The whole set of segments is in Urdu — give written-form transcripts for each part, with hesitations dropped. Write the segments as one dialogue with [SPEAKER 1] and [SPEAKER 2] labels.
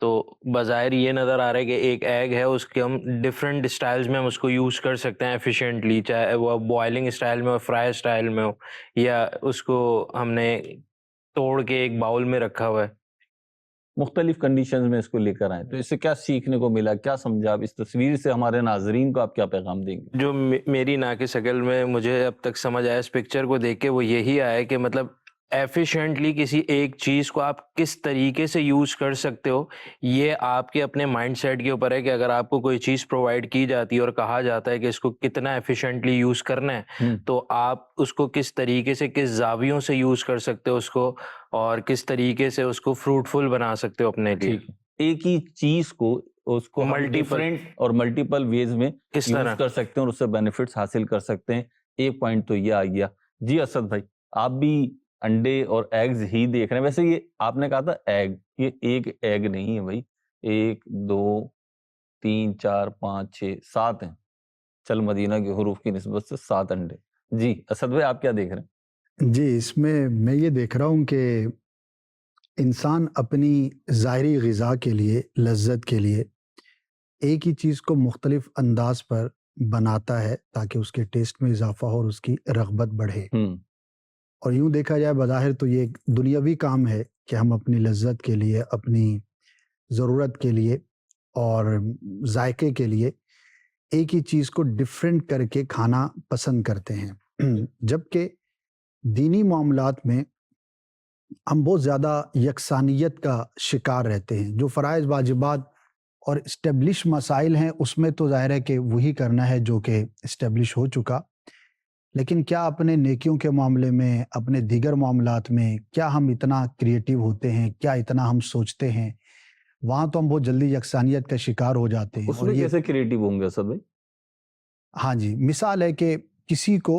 [SPEAKER 1] تو بظاہر یہ نظر آ رہا ہے کہ ایک ایگ ہے اس کے ہم ڈفرینٹ اسٹائلز میں ہم اس کو یوز کر سکتے ہیں ایفیشینٹلی، چاہے وہ بوائلنگ اسٹائل میں ہو، فرائی اسٹائل میں ہو، یا اس کو ہم نے توڑ کے ایک باؤل میں رکھا ہوا ہے۔
[SPEAKER 2] مختلف کنڈیشنز میں اس کو لے کر آئیں، تو اس سے کیا سیکھنے کو ملا، کیا سمجھا آپ اس تصویر سے؟ ہمارے ناظرین کو آپ کیا پیغام دیں گے؟
[SPEAKER 1] جو میری ناقص عقل میں مجھے اب تک سمجھ آیا اس پکچر کو دیکھ کے، وہ یہی آیا کہ مطلب ایفیشینٹلی کسی ایک چیز کو آپ کس طریقے سے یوز کر سکتے ہو، یہ آپ کے اپنے مائنڈ سیٹ کے اوپر ہے کہ اگر آپ کو کوئی چیز پرووائڈ کی جاتی ہے اور کہا جاتا ہے کہ اس کو کتنا ایفیشینٹلی یوز کرنا ہے، تو آپ اس کو کس طریقے سے، کس زاویوں سے یوز کر سکتے ہو اس کو، اور کس طریقے سے اس کو فروٹفل بنا سکتے ہو اپنے لیے۔
[SPEAKER 2] ٹھیک ہے، ایک ہی چیز کو اس کو
[SPEAKER 1] Multiple-
[SPEAKER 2] ڈیفرنٹ اور ملٹیپل ویز میں
[SPEAKER 1] کس طرح
[SPEAKER 2] یوز کر سکتے ہیں اور اس سے بینیفٹس حاصل کر سکتے ہیں۔ ایک پوائنٹ تو یہ آ گیا۔ جی اسد بھائی، آپ بھی انڈے اور ایگز ہی دیکھ رہے ہیں، ویسے یہ آپ نے کہا تھا ایگ، یہ ایک ایگ نہیں ہے بھائی، 1 2 3 4 5 6 7 ہیں، چل مدینہ کے حروف کی نسبت سے 7 انڈے۔ جی اسد بھائی، آپ کیا دیکھ رہے ہیں؟
[SPEAKER 3] جی، اس میں یہ دیکھ رہا ہوں کہ انسان اپنی ظاہری غذا کے لیے، لذت کے لیے ایک ہی چیز کو مختلف انداز پر بناتا ہے تاکہ اس کے ٹیسٹ میں اضافہ ہو اور اس کی رغبت بڑھے۔ اور یوں دیکھا جائے بظاہر تو یہ ایک دنیاوی کام ہے کہ ہم اپنی لذت کے لیے، اپنی ضرورت کے لیے اور ذائقے کے لیے ایک ہی چیز کو ڈیفرنٹ کر کے کھانا پسند کرتے ہیں، جبکہ دینی معاملات میں ہم بہت زیادہ یکسانیت کا شکار رہتے ہیں۔ جو فرائض، واجبات اور اسٹیبلش مسائل ہیں اس میں تو ظاہر ہے کہ وہی کرنا ہے جو کہ اسٹیبلش ہو چکا، لیکن کیا اپنے نیکیوں کے معاملے میں، اپنے دیگر معاملات میں کیا ہم اتنا کریٹیو ہوتے ہیں، کیا اتنا ہم سوچتے ہیں؟ وہاں تو ہم بہت جلدی یکسانیت کا شکار ہو جاتے ہیں۔
[SPEAKER 2] اس میں کیسے کریٹیو ہوں گے اسد بھائی؟
[SPEAKER 3] ہاں جی، مثال ہے کہ کسی کو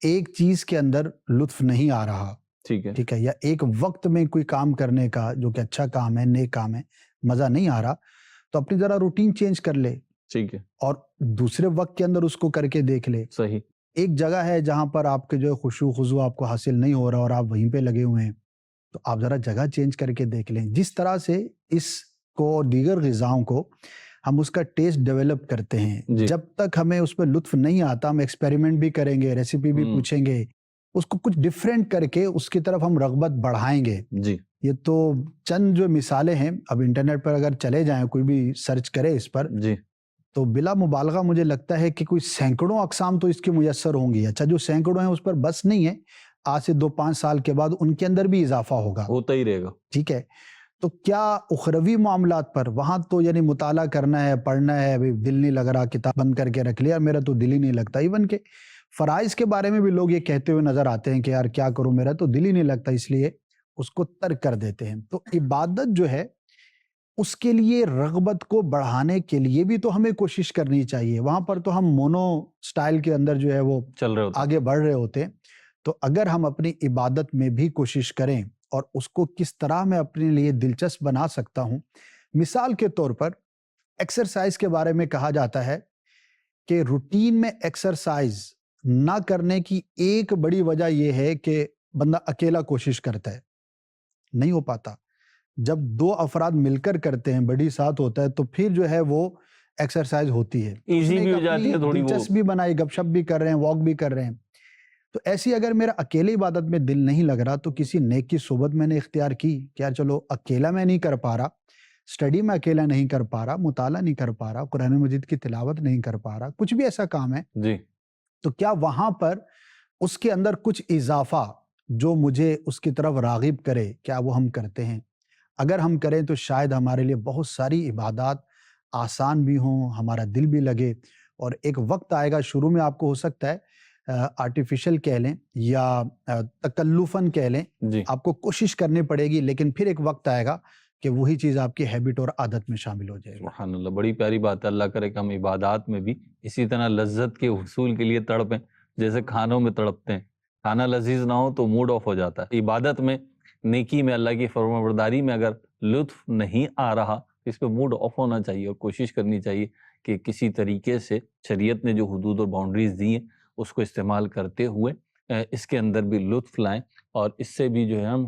[SPEAKER 3] ایک چیز کے اندر لطف نہیں آ رہا، ٹھیک ہے، یا ایک وقت میں کوئی کام کرنے کا جو کہ اچھا کام ہے، نیک کام ہے، مزہ نہیں آ رہا، تو اپنی ذرا روٹین چینج کر لے،
[SPEAKER 2] ٹھیک ہے،
[SPEAKER 3] اور دوسرے وقت کے اندر اس کو کر کے دیکھ لے۔
[SPEAKER 2] صحیح۔
[SPEAKER 3] ایک جگہ ہے جہاں پر آپ کے جو خشوع خضوع آپ کو حاصل نہیں ہو رہا اور آپ وہیں پہ لگے ہوئے ہیں، تو آپ ذرا جگہ چینج کر کے دیکھ لیں۔ جس طرح سے اس کو اور دیگر غذاؤں کو ہم اس کا ٹیسٹ ڈیولپ کرتے ہیں،
[SPEAKER 2] جی،
[SPEAKER 3] جب تک ہمیں اس پہ لطف نہیں آتا ہم ایکسپیریمنٹ بھی کریں گے، ریسیپی بھی پوچھیں گے، اس کو کچھ ڈیفرنٹ کر کے اس کی طرف ہم رغبت بڑھائیں گے۔
[SPEAKER 2] جی،
[SPEAKER 3] یہ تو چند جو مثالیں ہیں، اب انٹرنیٹ پر اگر چلے جائیں، کوئی بھی سرچ کرے اس پر،
[SPEAKER 2] جی،
[SPEAKER 3] تو بلا مبالغہ مجھے لگتا ہے کہ کوئی سینکڑوں اقسام تو اس کی میسر ہوں گی۔ اچھا، جو سینکڑوں ہیں اس پر بس نہیں ہے، آج سے 2-5 سال کے بعد ان کے اندر بھی اضافہ ہوگا،
[SPEAKER 2] ہوتا ہی رہے گا۔
[SPEAKER 3] ٹھیک ہے۔ تو کیا اخروی معاملات پر وہاں تو یعنی مطالعہ کرنا ہے، پڑھنا ہے، ابھی دل نہیں لگ رہا، کتاب بند کر کے رکھ لیا، میرا تو دل ہی نہیں لگتا۔ ایون کہ فرائض کے بارے میں بھی لوگ یہ کہتے ہوئے نظر آتے ہیں کہ یار کیا کروں، میرا تو دل ہی نہیں لگتا، اس لیے اس کو ترک کر دیتے ہیں۔ تو عبادت جو ہے اس کے لیے رغبت کو بڑھانے کے لیے بھی تو ہمیں کوشش کرنی چاہیے۔ وہاں پر تو ہم مونو سٹائل کے اندر جو ہے وہ
[SPEAKER 2] چل رہے ہوتے ہیں۔
[SPEAKER 3] آگے بڑھ رہے ہوتے ہیں۔ تو اگر ہم اپنی عبادت میں بھی کوشش کریں اور اس کو کس طرح میں اپنے لیے دلچسپ بنا سکتا ہوں، مثال کے طور پر ایکسرسائز کے بارے میں کہا جاتا ہے کہ روٹین میں ایکسرسائز نہ کرنے کی ایک بڑی وجہ یہ ہے کہ بندہ اکیلا کوشش کرتا ہے، نہیں ہو پاتا۔ جب 2 افراد مل کر کرتے ہیں، بڑی ساتھ ہوتا ہے، تو پھر جو ہے وہ ایکسرسائز ہوتی ہے،
[SPEAKER 2] ایزی بھی ہو جاتی ہے تھوڑی، وہ
[SPEAKER 3] دلچسپ بھی بنائی، گپ شپ بھی کر رہے ہیں، واک بھی کر رہے ہیں۔ تو ایسی اگر میرا اکیلے عبادت میں دل نہیں لگ رہا تو کسی نیک کی صحبت میں نے اختیار کی کہ یار چلو اکیلا میں نہیں کر پا رہا، اسٹڈی میں اکیلا نہیں کر پا رہا، مطالعہ نہیں کر پا رہا، قرآن مجید کی تلاوت نہیں کر پا رہا، کچھ بھی ایسا کام ہے،
[SPEAKER 2] جی،
[SPEAKER 3] تو کیا وہاں پر اس کے اندر کچھ اضافہ جو مجھے اس کی طرف راغب کرے، کیا وہ ہم کرتے ہیں؟ اگر ہم کریں تو شاید ہمارے لیے بہت ساری عبادات آسان بھی ہوں، ہمارا دل بھی لگے، اور ایک وقت آئے گا، شروع میں آپ کو ہو سکتا ہے آرٹیفیشل کہہ لیں یا تکلفاً کہہ لیں،
[SPEAKER 2] جی،
[SPEAKER 3] آپ کو کوشش کرنی پڑے گی، لیکن پھر ایک وقت آئے گا کہ وہی چیز آپ کی ہیبٹ اور عادت میں شامل ہو جائے گی۔
[SPEAKER 2] سبحان اللہ، بڑی پیاری بات ہے۔ اللہ کرے کہ ہم عبادات میں بھی اسی طرح لذت کے حصول کے لیے تڑپیں جیسے کھانوں میں تڑپتے ہیں۔ کھانا لذیذ نہ ہو تو موڈ آف ہو جاتا ہے۔ عبادت میں، نیکی میں، اللہ کی فرمانبرداری میں اگر لطف نہیں آ رہا، اس پہ موڈ آف ہونا چاہیے اور کوشش کرنی چاہیے کہ کسی طریقے سے شریعت نے جو حدود اور باؤنڈریز دی ہیں اس کو استعمال کرتے ہوئے اس کے اندر بھی لطف لائیں، اور اس سے بھی جو ہے ہم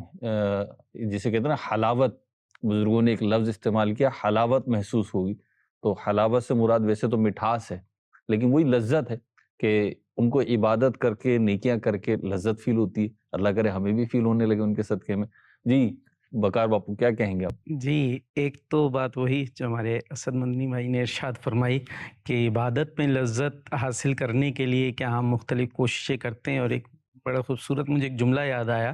[SPEAKER 2] جسے کہتے ہیں نا حلاوت بزرگوں نے ایک لفظ استعمال کیا، حلاوت محسوس ہوگی. تو حلاوت سے مراد ویسے تو مٹھاس ہے، لیکن وہی لذت ہے کہ ان کو عبادت کر کے نیکیاں کر کے لذت فیل ہوتی ہے. اللہ کرے ہمیں بھی فیل ہونے لگے ان کے صدقے میں. جی بکار باپو کیا کہیں گے آپ؟
[SPEAKER 4] جی، ایک تو بات وہی جو ہمارے اسد مدنی بھائی نے ارشاد فرمائی کہ عبادت میں لذت حاصل کرنے کے لیے کیا ہم مختلف کوششیں کرتے ہیں، اور ایک بڑا خوبصورت مجھے ایک جملہ یاد آیا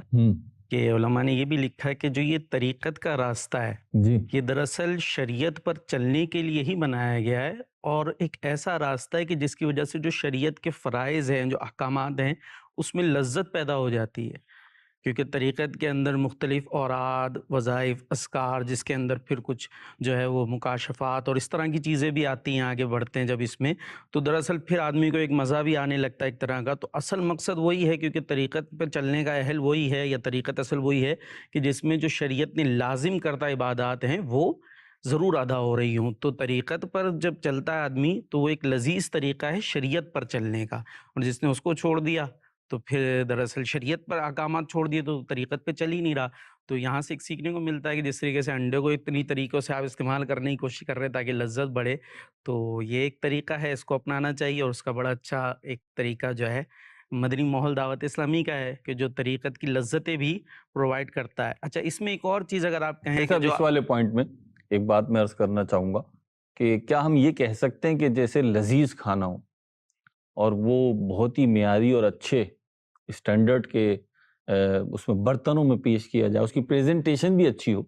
[SPEAKER 4] کہ علماء نے یہ بھی لکھا ہے کہ جو یہ طریقت کا راستہ ہے
[SPEAKER 2] جی
[SPEAKER 4] یہ دراصل شریعت پر چلنے کے لیے ہی بنایا گیا ہے، اور ایک ایسا راستہ ہے کہ جس کی وجہ سے جو شریعت کے فرائض ہیں، جو احکامات ہیں، اس میں لذت پیدا ہو جاتی ہے. کیونکہ طریقت کے اندر مختلف اوراد، وظائف، اذکار، جس کے اندر پھر کچھ جو ہے وہ مکاشفات اور اس طرح کی چیزیں بھی آتی ہیں، آگے بڑھتے ہیں جب اس میں، تو دراصل پھر آدمی کو ایک مزہ بھی آنے لگتا ہے ایک طرح کا. تو اصل مقصد وہی ہے، کیونکہ طریقت پہ چلنے کا اہل وہی ہے، یا طریقت اصل وہی ہے کہ جس میں جو شریعت نے لازم کردہ عبادات ہیں وہ ضرور ادا ہو رہی ہوں. تو طریقت پر جب چلتا ہے آدمی تو وہ ایک لذیذ طریقہ ہے شریعت پر چلنے کا، اور جس نے اس کو چھوڑ دیا تو پھر دراصل شریعت پر احکامات چھوڑ دیے تو طریقت پہ چل ہی نہیں رہا. تو یہاں سے ایک سیکھنے کو ملتا ہے کہ جس طریقے سے انڈے کو اتنی طریقوں سے آپ استعمال کرنے کی کوشش کر رہے ہیں تاکہ لذت بڑھے، تو یہ ایک طریقہ ہے، اس کو اپنانا چاہیے. اور اس کا بڑا اچھا ایک طریقہ جو ہے مدنی ماحول دعوت اسلامی کا ہے کہ جو طریقت کی لذتیں بھی پرووائڈ کرتا ہے. اچھا، اس میں ایک اور چیز اگر آپ کہیں کہ
[SPEAKER 2] صاحب
[SPEAKER 4] جو
[SPEAKER 2] اس والے پوائنٹ میں ایک بات میں عرض کرنا چاہوں گا کہ کیا ہم یہ کہہ سکتے ہیں کہ جیسے لذیذ کھانا ہو اور وہ بہت ہی معیاری اور اچھے اسٹینڈرڈ کے اس میں برتنوں میں پیش کیا جائے، اس کی پریزنٹیشن بھی اچھی ہو،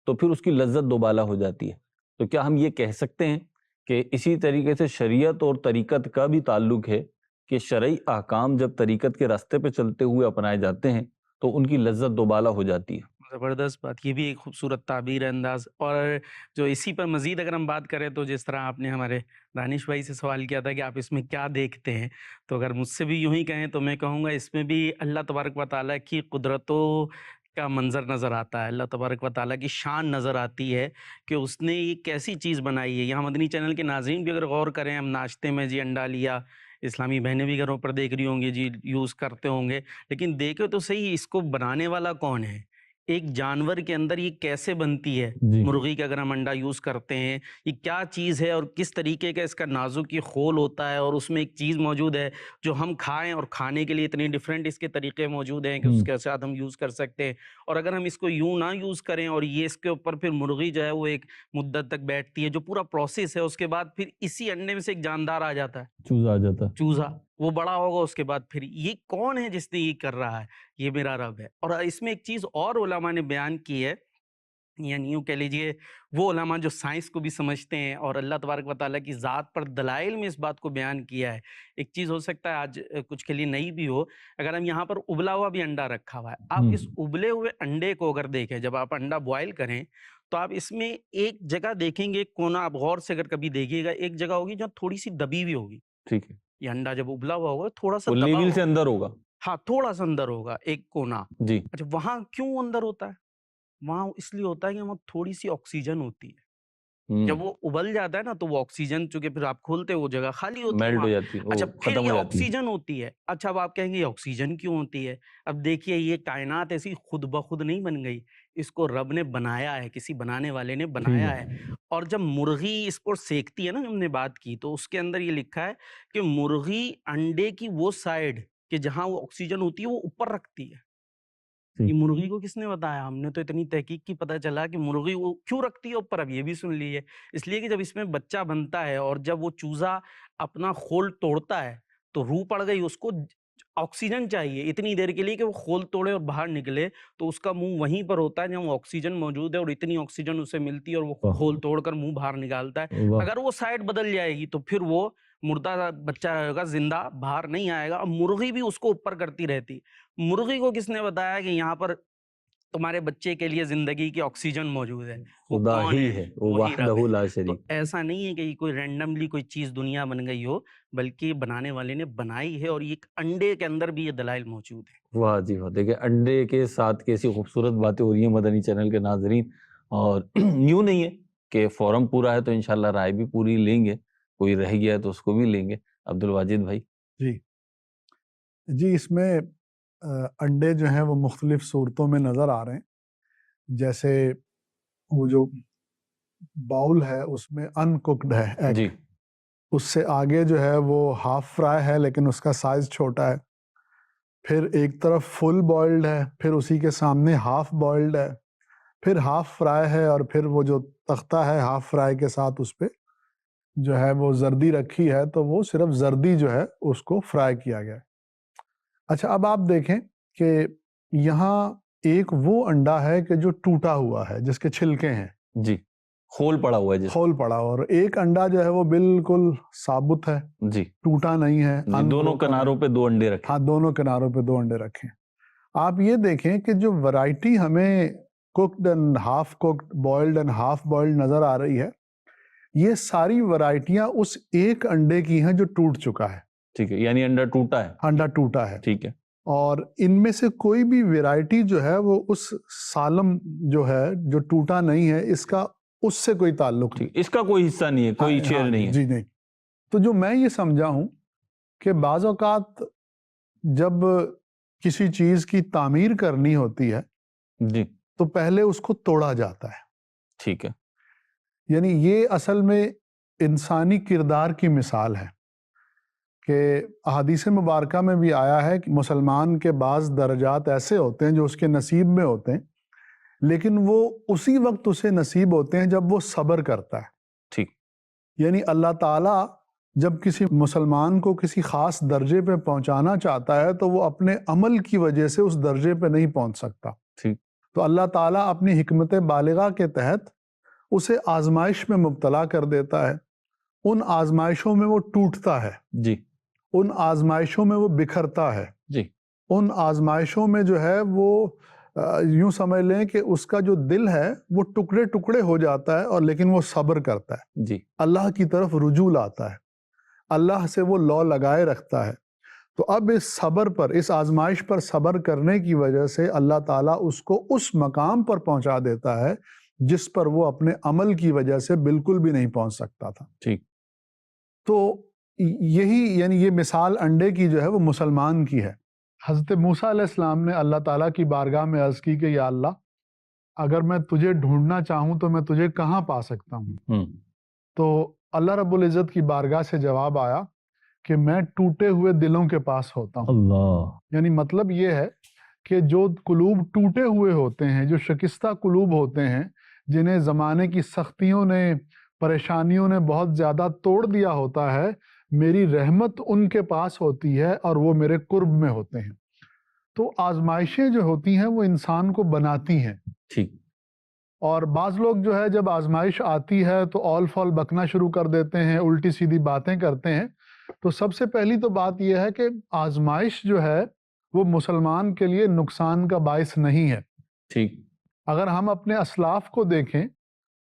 [SPEAKER 2] تو پھر اس کی لذت دوبالا ہو جاتی ہے. تو کیا ہم یہ کہہ سکتے ہیں کہ اسی طریقے سے شریعت اور طریقت کا بھی تعلق ہے کہ شرعی احکام جب طریقت کے راستے پہ چلتے ہوئے اپنائے جاتے ہیں تو ان کی لذت دوبالا ہو جاتی ہے؟
[SPEAKER 4] زبردست بات، یہ بھی ایک خوبصورت تعبیر ہے، انداز. اور جو اسی پر مزید اگر ہم بات کریں تو جس طرح آپ نے ہمارے دانش بھائی سے سوال کیا تھا کہ آپ اس میں کیا دیکھتے ہیں، تو اگر مجھ سے بھی یوں ہی کہیں تو میں کہوں گا اس میں بھی اللہ تبارک و تعالیٰ کی قدرتوں کا منظر نظر آتا ہے، اللہ تبارک و تعالیٰ کی شان نظر آتی ہے کہ اس نے یہ کیسی چیز بنائی ہے. یہاں مدنی چینل کے ناظرین بھی اگر غور کریں، ہم ناشتے میں جی انڈا لیا، اسلامی بہنیں بھی گھروں پر دیکھ رہی ہوں گی جی یوز کرتے ہوں گے، لیکن دیکھو تو صحیح اس کو بنانے والا کون ہے، ایک جانور کے اندر یہ کیسے بنتی ہے.
[SPEAKER 2] جی
[SPEAKER 4] مرغی کا اگر ہم انڈا یوز کرتے ہیں، یہ کیا چیز ہے اور کس طریقے کا اس کا نازک یہ خول ہوتا ہے، اور اس میں ایک چیز موجود ہے جو ہم کھائیں اور کھانے کے لیے اتنے ڈیفرنٹ اس کے طریقے موجود ہیں کہ اس کے ساتھ ہم یوز کر سکتے ہیں. اور اگر ہم اس کو یوں نہ یوز کریں اور یہ اس کے اوپر پھر مرغی جو ہے وہ ایک مدت تک بیٹھتی ہے، جو پورا پروسیس ہے، اس کے بعد پھر اسی انڈے میں سے ایک جاندار آ جاتا ہے،
[SPEAKER 2] چوزا آ جاتا ہے.
[SPEAKER 4] چوزا، وہ بڑا ہوگا، اس کے بعد پھر یہ کون ہے جس نے یہ کر رہا ہے، یہ میرا رب ہے. اور اس میں ایک چیز اور علماء نے بیان کی ہے، یعنی یوں کہہ لیجئے وہ علماء جو سائنس کو بھی سمجھتے ہیں اور اللہ تبارک و تعالیٰ کی ذات پر دلائل میں اس بات کو بیان کیا ہے. ایک چیز ہو سکتا ہے آج کچھ کے لیے نئی بھی ہو، اگر ہم یہاں پر ابلا ہوا بھی انڈا رکھا ہوا ہے، آپ اس ابلے ہوئے انڈے کو اگر دیکھیں، جب آپ انڈا بوائل کریں تو آپ اس میں ایک جگہ دیکھیں گے، کونا آپ غور سے اگر کبھی دیکھیے گا، ایک جگہ ہوگی جو تھوڑی سی دبی ہوئی ہوگی.
[SPEAKER 2] ٹھیک ہے،
[SPEAKER 4] یہ انڈا جب ابلا ہوا ہوگا تھوڑا سا
[SPEAKER 2] وہ
[SPEAKER 4] دبا
[SPEAKER 2] لیول سے
[SPEAKER 4] ہوگا،
[SPEAKER 2] اندر ہوگا.
[SPEAKER 4] ہاں تھوڑا سا اندر ہوگا ایک کونا.
[SPEAKER 2] جی
[SPEAKER 4] اچھا، وہاں کیوں اندر ہوتا ہے؟ وہاں اس لیے ہوتا ہے کہ وہاں تھوڑی سی آکسیجن ہوتی ہے. جب وہ ابل جاتا ہے نا تو وہ آکسیجن، چونکہ پھر آپ کھولتے ہیں وہ جگہ خالی ہوتی ہے
[SPEAKER 2] میلٹ ہو
[SPEAKER 4] وہاں.
[SPEAKER 2] جاتی ہے،
[SPEAKER 4] اچھا،
[SPEAKER 2] وہ
[SPEAKER 4] پھر
[SPEAKER 2] ختم
[SPEAKER 4] یہ
[SPEAKER 2] ہو جاتی ہے.
[SPEAKER 4] آکسیجن ہوتی ہے. اچھا، اب آپ کہیں گے یہ آکسیجن کیوں ہوتی ہے؟ اب دیکھیے یہ کائنات ایسی خود بخود نہیں بن گئی، اس کو رب نے بنایا ہے، کسی بنانے والے نے بنایا ہے. اور جب مرغی اس کو سیکتی ہے نا، ہم نے بات کی تو اس کے اندر یہ لکھا ہے کہ مرغی انڈے کی وہ سائڈ کہ جہاں وہ آکسیجن ہوتی ہے وہ اوپر رکھتی ہے. یہ مرغی کو کس نے بتایا؟ ہم نے تو اتنی تحقیق کی، پتہ چلا کہ مرغی وہ کیوں رکھتی ہے اوپر. اب یہ بھی سن لیجیے، اس لیے کہ جب اس میں بچہ بنتا ہے اور جب وہ چوزا اپنا خول توڑتا ہے تو روح پڑ گئی، اس کو آکسیجن چاہیے اتنی دیر کے لیے کہ وہ خول توڑے اور باہر نکلے، تو اس کا منہ وہیں پر ہوتا ہے جہاں آکسیجن موجود ہے، اور اتنی آکسیجن اسے ملتی ہے اور وہ خول توڑ کر منہ باہر نکالتا ہے. اگر وہ سائڈ بدل جائے گی تو پھر وہ مردہ بچہ رہے گا، زندہ باہر نہیں آئے گا. اور مرغی بھی اس کو اوپر کرتی رہتی. مرغی کو کس نے بتایا کہ یہاں پر تمہارے بچے کے لیے زندگی کی آکسیجن موجود ہے؟ وہ
[SPEAKER 2] خدا
[SPEAKER 4] کون
[SPEAKER 2] ہی ہے، وہ
[SPEAKER 4] وہی رب
[SPEAKER 2] وحدہ
[SPEAKER 4] ہے.
[SPEAKER 2] لا
[SPEAKER 4] تو
[SPEAKER 2] شریک.
[SPEAKER 4] ایسا نہیں ہے کہ یہ کوئی رینڈملی کوئی چیز دنیا بن گئی ہو، بلکہ بنانے والے نے بنائی ہے، اور یہ ایک انڈے کے اندر بھی یہ دلائل موجود ہیں.
[SPEAKER 2] واہ جی واہ، دیکھیں انڈے کے ساتھ کیسی خوبصورت باتیں ہو رہی ہیں مدنی چینل کے ناظرین. اور یوں نہیں ہے کہ فورم پورا ہے تو انشاءاللہ رائے بھی پوری لیں گے، کوئی رہ گیا ہے تو اس کو بھی لیں گے. عبدالواجد بھائی.
[SPEAKER 5] جی اس میں انڈے جو ہیں وہ مختلف صورتوں میں نظر آ رہے ہیں. جیسے وہ جو باؤل ہے اس میں ان کوکڈ ہے ایگ،
[SPEAKER 2] جی
[SPEAKER 5] اس سے آگے جو ہے وہ ہاف فرائی ہے لیکن اس کا سائز چھوٹا ہے، پھر ایک طرف فل بوائلڈ ہے، پھر اسی کے سامنے ہاف بوائلڈ ہے، پھر ہاف فرائی ہے، اور پھر وہ جو تختہ ہے ہاف فرائی کے ساتھ اس پہ جو ہے وہ زردی رکھی ہے، تو وہ صرف زردی جو ہے اس کو فرائی کیا گیا ہے۔ اچھا اب آپ دیکھیں کہ یہاں ایک وہ انڈا ہے کہ جو ٹوٹا ہوا ہے، جس کے چھلکے ہیں،
[SPEAKER 2] جی خول پڑا ہوا ہے جس
[SPEAKER 5] کھول پڑا ہوا، اور ایک انڈا جو ہے وہ بالکل ثابت ہے،
[SPEAKER 2] جی
[SPEAKER 5] ٹوٹا نہیں ہے،
[SPEAKER 2] جی دونوں کناروں پہ 2 انڈے رکھے۔
[SPEAKER 5] ہاں دونوں کناروں پہ 2 انڈے رکھیں۔ آپ یہ دیکھیں کہ جو ورائٹی ہمیں cooked and half cooked, boiled and half boiled نظر آ رہی ہے، یہ ساری ورائٹیاں اس ایک انڈے کی ہیں جو ٹوٹ چکا ہے،
[SPEAKER 2] ٹھیک ہے، یعنی انڈا ٹوٹا ہے،
[SPEAKER 5] انڈا ٹوٹا ہے،
[SPEAKER 2] ٹھیک ہے،
[SPEAKER 5] اور ان میں سے کوئی بھی ورائٹی جو ہے وہ اس سالم جو ہے جو ٹوٹا نہیں ہے، اس کا اس سے کوئی تعلق نہیں،
[SPEAKER 2] ٹھیک، اس کا کوئی حصہ نہیں ہے، کوئی شیئر نہیں ہے۔
[SPEAKER 5] جی نہیں۔ تو جو میں یہ سمجھا ہوں کہ بعض اوقات جب کسی چیز کی تعمیر کرنی ہوتی ہے
[SPEAKER 2] جی
[SPEAKER 5] تو پہلے اس کو توڑا جاتا ہے،
[SPEAKER 2] ٹھیک ہے،
[SPEAKER 5] یعنی یہ اصل میں انسانی کردار کی مثال ہے کہ احادیث مبارکہ میں بھی آیا ہے کہ مسلمان کے بعض درجات ایسے ہوتے ہیں جو اس کے نصیب میں ہوتے ہیں، لیکن وہ اسی وقت اسے نصیب ہوتے ہیں جب وہ صبر کرتا ہے۔
[SPEAKER 2] ٹھیک،
[SPEAKER 5] یعنی اللہ تعالیٰ جب کسی مسلمان کو کسی خاص درجے پہ پہنچانا چاہتا ہے تو وہ اپنے عمل کی وجہ سے اس درجے پہ نہیں پہنچ سکتا،
[SPEAKER 2] ٹھیک،
[SPEAKER 5] تو اللہ تعالیٰ اپنی حکمت بالغہ کے تحت اسے آزمائش میں مبتلا کر دیتا ہے، ان آزمائشوں میں وہ ٹوٹتا ہے،
[SPEAKER 2] جی
[SPEAKER 5] ان آزمائشوں میں وہ بکھرتا ہے،
[SPEAKER 2] جی
[SPEAKER 5] ان آزمائشوں میں جو ہے وہ یوں سمجھ لیں کہ اس کا جو دل ہے وہ ٹکڑے ٹکڑے ہو جاتا ہے، اور لیکن وہ صبر کرتا ہے،
[SPEAKER 2] جی
[SPEAKER 5] اللہ کی طرف رجوع لاتا ہے، اللہ سے وہ لو لگائے رکھتا ہے۔ تو اب اس صبر پر، اس آزمائش پر صبر کرنے کی وجہ سے اللہ تعالیٰ اس کو اس مقام پر پہنچا دیتا ہے جس پر وہ اپنے عمل کی وجہ سے بالکل بھی نہیں پہنچ سکتا تھا۔
[SPEAKER 2] ٹھیک،
[SPEAKER 5] تو یہی یعنی یہ مثال انڈے کی جو ہے وہ مسلمان کی ہے۔ حضرت موسیٰ علیہ السلام نے اللہ تعالیٰ کی بارگاہ میں عرض کی کہ یا اللہ، اگر میں تجھے ڈھونڈنا چاہوں تو میں تجھے کہاں پا سکتا ہوں؟ تو اللہ رب العزت کی بارگاہ سے جواب آیا کہ میں ٹوٹے ہوئے دلوں کے پاس ہوتا ہوں۔
[SPEAKER 2] اللہ،
[SPEAKER 5] یعنی مطلب یہ ہے کہ جو قلوب ٹوٹے ہوئے ہوتے ہیں، جو شکستہ قلوب ہوتے ہیں، جنہیں زمانے کی سختیوں نے، پریشانیوں نے بہت زیادہ توڑ دیا ہوتا ہے، میری رحمت ان کے پاس ہوتی ہے اور وہ میرے قرب میں ہوتے ہیں۔ تو آزمائشیں جو ہوتی ہیں وہ انسان کو بناتی ہیں،
[SPEAKER 2] ٹھیک،
[SPEAKER 5] اور بعض لوگ جو ہے جب آزمائش آتی ہے تو اول فال بکنا شروع کر دیتے ہیں، الٹی سیدھی باتیں کرتے ہیں۔ تو سب سے پہلی تو بات یہ ہے کہ آزمائش جو ہے وہ مسلمان کے لیے نقصان کا باعث نہیں ہے۔
[SPEAKER 2] ٹھیک،
[SPEAKER 5] اگر ہم اپنے اسلاف کو دیکھیں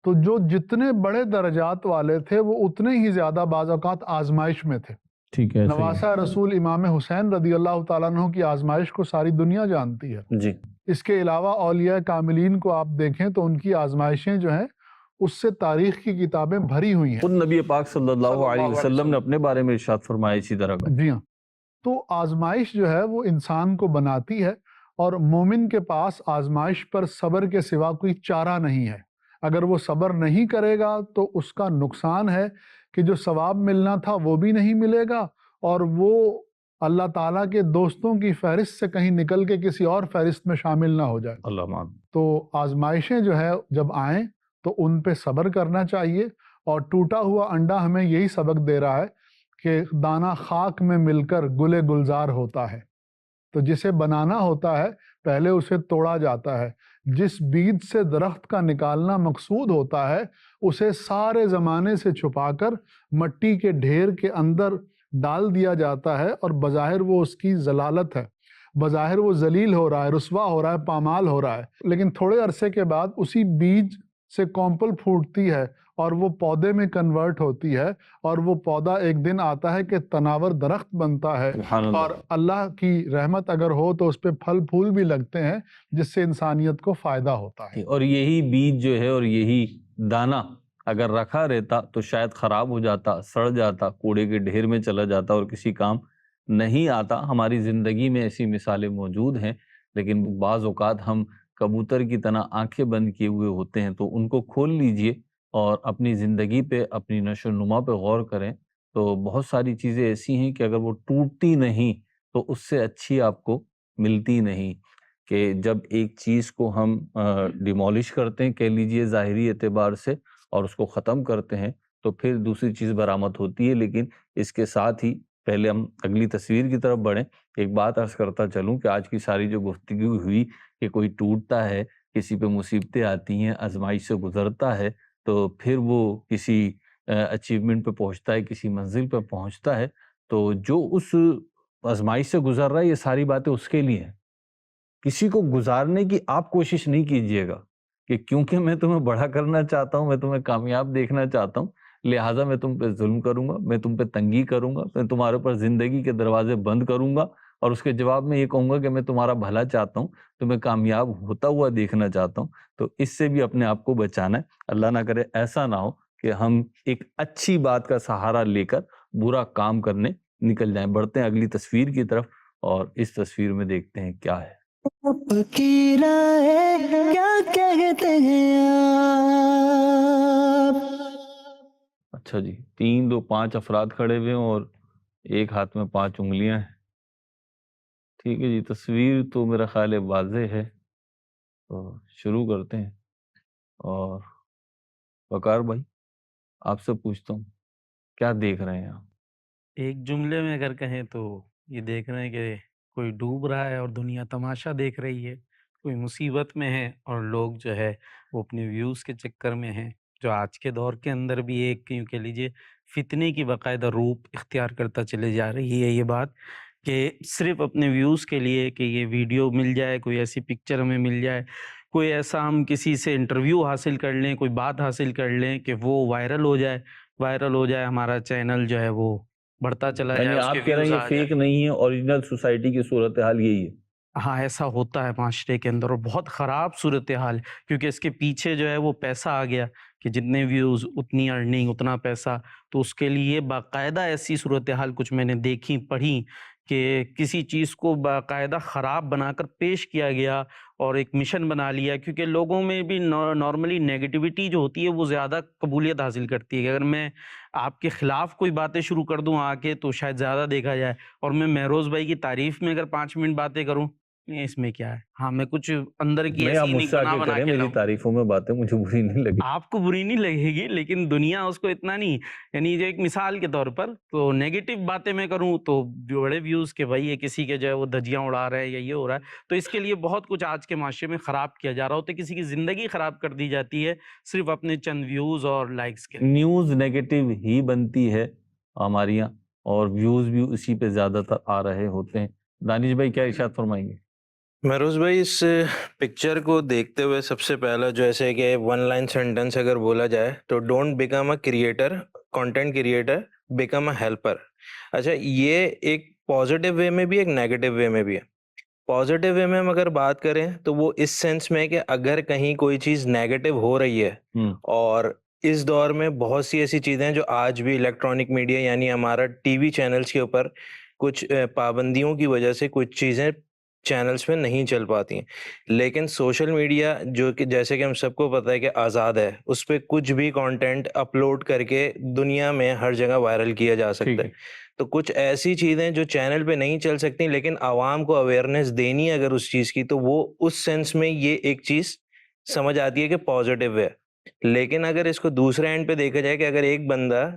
[SPEAKER 5] تو جو جتنے بڑے درجات والے تھے وہ اتنے ہی زیادہ بعض اوقات آزمائش میں تھے۔
[SPEAKER 2] ٹھیک ہے،
[SPEAKER 5] نواسہ رسول امام حسین رضی اللہ تعالیٰ عنہ کی آزمائش کو ساری دنیا جانتی ہے۔
[SPEAKER 2] جی
[SPEAKER 5] اس کے علاوہ اولیاء کاملین کو آپ دیکھیں تو ان کی آزمائشیں جو ہیں اس سے تاریخ کی کتابیں بھری ہوئی ہیں۔
[SPEAKER 2] خود نبی پاک صلی اللہ علیہ وسلم نے اپنے بارے میں ارشاد فرمایا اسی طرح کا۔
[SPEAKER 5] جی ہاں، تو آزمائش جو ہے وہ انسان کو بناتی ہے، اور مومن کے پاس آزمائش پر صبر کے سوا کوئی چارہ نہیں ہے۔ اگر وہ صبر نہیں کرے گا تو اس کا نقصان ہے کہ جو ثواب ملنا تھا وہ بھی نہیں ملے گا، اور وہ اللہ تعالیٰ کے دوستوں کی فہرست سے کہیں نکل کے کسی اور فہرست میں شامل نہ ہو جائے۔
[SPEAKER 2] اللہ مان۔
[SPEAKER 5] تو آزمائشیں جو ہے جب آئیں تو ان پہ صبر کرنا چاہیے، اور ٹوٹا ہوا انڈا ہمیں یہی سبق دے رہا ہے کہ دانہ خاک میں مل کر گل گلزار ہوتا ہے۔ تو جسے بنانا ہوتا ہے پہلے اسے توڑا جاتا ہے، جس بیج سے درخت کا نکالنا مقصود ہوتا ہے اسے سارے زمانے سے چھپا کر مٹی کے ڈھیر کے اندر ڈال دیا جاتا ہے، اور بظاہر وہ اس کی ضلالت ہے، بظاہر وہ ذلیل ہو رہا ہے، رسوا ہو رہا ہے، پامال ہو رہا ہے، لیکن تھوڑے عرصے کے بعد اسی بیج سے کونپل پھوٹتی ہے اور وہ پودے میں کنورٹ ہوتی ہے، اور وہ پودا ایک دن آتا ہے کہ تناور درخت بنتا ہے،
[SPEAKER 2] سبحان اللہ۔
[SPEAKER 5] اور اللہ کی رحمت اگر ہو تو اس پہ پھل پھول بھی لگتے ہیں جس سے انسانیت کو فائدہ ہوتا ہے۔
[SPEAKER 2] اور یہی بیج جو ہے اور یہی دانہ اگر رکھا رہتا تو شاید خراب ہو جاتا، سڑ جاتا، کوڑے کے ڈھیر میں چلا جاتا اور کسی کام نہیں آتا۔ ہماری زندگی میں ایسی مثالیں موجود ہیں، لیکن بعض اوقات ہم کبوتر کی طرح آنکھیں بند کیے ہوئے ہوتے ہیں، تو ان کو کھول لیجئے اور اپنی زندگی پہ، اپنی نشو و نما پہ غور کریں، تو بہت ساری چیزیں ایسی ہیں کہ اگر وہ ٹوٹتی نہیں تو اس سے اچھی آپ کو ملتی نہیں، کہ جب ایک چیز کو ہم ڈیمولش کرتے ہیں کہہ لیجئے ظاہری اعتبار سے، اور اس کو ختم کرتے ہیں، تو پھر دوسری چیز برآمد ہوتی ہے۔ لیکن اس کے ساتھ ہی پہلے ہم اگلی تصویر کی طرف بڑھیں۔ ایک بات عرض کرتا چلوں کہ آج کی ساری جو گفتگو ہوئی کہ کوئی ٹوٹتا ہے، کسی پہ مصیبتیں آتی ہیں، آزمائش سے گزرتا ہے، تو پھر وہ کسی اچیومنٹ پہ پہنچتا ہے، کسی منزل پہ پہنچتا ہے، تو جو اس آزمائش سے گزر رہا ہے، یہ ساری باتیں اس کے لیے ہیں۔ کسی کو گزارنے کی آپ کوشش نہیں کیجیے گا کہ کیونکہ میں تمہیں بڑا کرنا چاہتا ہوں، میں تمہیں کامیاب دیکھنا چاہتا ہوں، لہٰذا میں تم پہ ظلم کروں گا، میں تم پہ تنگی کروں گا، میں تمہارے اوپر زندگی کے دروازے بند کروں گا، اور اس کے جواب میں یہ کہوں گا کہ میں تمہارا بھلا چاہتا ہوں، تمہیں کامیاب ہوتا ہوا دیکھنا چاہتا ہوں۔ تو اس سے بھی اپنے آپ کو بچانا ہے۔ اللہ نہ کرے ایسا نہ ہو کہ ہم ایک اچھی بات کا سہارا لے کر برا کام کرنے نکل جائیں۔ بڑھتے ہیں اگلی تصویر کی طرف، اور اس تصویر میں دیکھتے ہیں کیا ہے۔
[SPEAKER 6] آپ کی رائے کیا کہتے ہیں آپ؟
[SPEAKER 2] اچھا جی، 3 2 5 افراد کھڑے ہوئے ہیں اور ایک ہاتھ میں 5 انگلیاں ہیں۔ ٹھیک ہے جی، تصویر تو میرا خیال ہے واضح ہے، تو شروع کرتے ہیں۔ اور وقار بھائی، آپ سے پوچھتا ہوں، کیا دیکھ رہے ہیں آپ؟
[SPEAKER 4] ایک جملے میں اگر کہیں تو یہ دیکھ رہے ہیں کہ کوئی ڈوب رہا ہے اور دنیا تماشا دیکھ رہی ہے، کوئی مصیبت میں ہے اور لوگ جو ہے وہ اپنے ویوز کے چکر میں ہیں، جو آج کے دور کے اندر بھی ایک یوں کہہ لیجیے فتنے کی باقاعدہ روپ اختیار کرتا چلے جا رہی ہے یہ بات، کہ صرف اپنے ویوز کے لیے کہ یہ ویڈیو مل جائے، کوئی ایسی پکچر ہمیں مل جائے، کوئی ایسا ہم کسی سے انٹرویو حاصل کر لیں، کوئی بات حاصل کر لیں کہ وہ وائرل ہو جائے، ہمارا چینل جو ہے وہ بڑھتا چلا
[SPEAKER 2] یعنی
[SPEAKER 4] جائے، اس کے
[SPEAKER 2] آپ کہہ رہے
[SPEAKER 4] ویوز
[SPEAKER 2] ہیں
[SPEAKER 4] آ
[SPEAKER 2] یہ
[SPEAKER 4] جائے۔
[SPEAKER 2] فیک نہیں ہے، اوریجنل سوسائٹی کی صورتحال یہی ہے؟
[SPEAKER 4] ہاں، ایسا ہوتا ہے معاشرے کے اندر، اور بہت خراب صورتحال، کیونکہ اس کے پیچھے جو ہے وہ پیسہ آ گیا کہ جتنے ویوز اتنی ارننگ اتنا پیسہ، تو اس کے لیے باقاعدہ ایسی صورتحال کچھ میں نے دیکھی پڑھی کہ کسی چیز کو باقاعدہ خراب بنا کر پیش کیا گیا اور ایک مشن بنا لیا، کیونکہ لوگوں میں بھی نارملی نیگیٹیوٹی جو ہوتی ہے وہ زیادہ قبولیت حاصل کرتی ہے کہ اگر میں آپ کے خلاف کوئی باتیں شروع کر دوں آ کے تو شاید زیادہ دیکھا جائے، اور میں مہروز بھائی کی تعریف میں اگر 5 منٹ باتیں کروں، اس میں کیا ہے، ہاں میں کچھ اندر کی
[SPEAKER 2] نہیں، آپ
[SPEAKER 4] ایسی
[SPEAKER 2] مجھ سے
[SPEAKER 4] بنا
[SPEAKER 2] آگے
[SPEAKER 4] بنا
[SPEAKER 2] کریں،
[SPEAKER 4] کے
[SPEAKER 2] میری
[SPEAKER 4] لاؤں،
[SPEAKER 2] تعریفوں میں باتیں مجھے بری نہیں لگی۔
[SPEAKER 4] آپ کو بری نہیں لگے گی لیکن دنیا اس کو اتنا نہیں، یعنی جو ایک مثال کے طور پر تو نیگیٹو باتیں میں کروں تو بڑے ویوز کے بھائی یہ کسی کے جو ہے وہ دھجیاں اڑا رہے ہیں یا یہ ہو رہا ہے، تو اس کے لیے بہت کچھ آج کے معاشرے میں خراب کیا جا رہا ہوتا ہے، کسی کی زندگی خراب کر دی جاتی ہے صرف اپنے چند ویوز اور لائکس کے لیے۔
[SPEAKER 2] نیوز نیگیٹو ہی بنتی ہے ہمارے یہاں، اور ویوز بھی اسی پہ زیادہ تر آ رہے ہوتے ہیں۔ دانش بھائی کیا ارشاد فرمائیں گے؟
[SPEAKER 1] مہروز بھائی، اس پکچر کو دیکھتے ہوئے سب سے پہلا جو ایسے کہ 1 لائن سینٹنس اگر بولا جائے تو don't become a creator, content creator, become a helper. اچھا، یہ ایک پازیٹیو وے میں بھی، ایک نیگیٹو وے میں بھی ہے۔ پازیٹیو وے میں ہم اگر بات کریں تو وہ اس سینس میں کہ اگر کہیں کوئی چیز نیگیٹو ہو رہی ہے، اور اس دور میں بہت سی ایسی چیزیں ہیں جو آج بھی الیکٹرانک میڈیا یعنی ہمارا ٹی وی چینلز کے اوپر کچھ پابندیوں کی وجہ سے کچھ چیزیں چینلز پہ نہیں چل پاتی ہیں، لیکن سوشل میڈیا جو کہ جیسے کہ ہم سب کو پتہ ہے کہ آزاد ہے، اس پہ کچھ بھی کانٹینٹ اپلوڈ کر کے دنیا میں ہر جگہ وائرل کیا جا سکتا ہے۔ تو کچھ ایسی چیزیں جو چینل پہ نہیں چل سکتی لیکن عوام کو اویئرنیس دینی ہے اگر اس چیز کی، تو وہ اس سینس میں یہ ایک چیز سمجھ آتی ہے کہ پازیٹیو ہے۔ لیکن اگر اس کو دوسرے اینڈ پہ دیکھا جائے کہ اگر ایک بندہ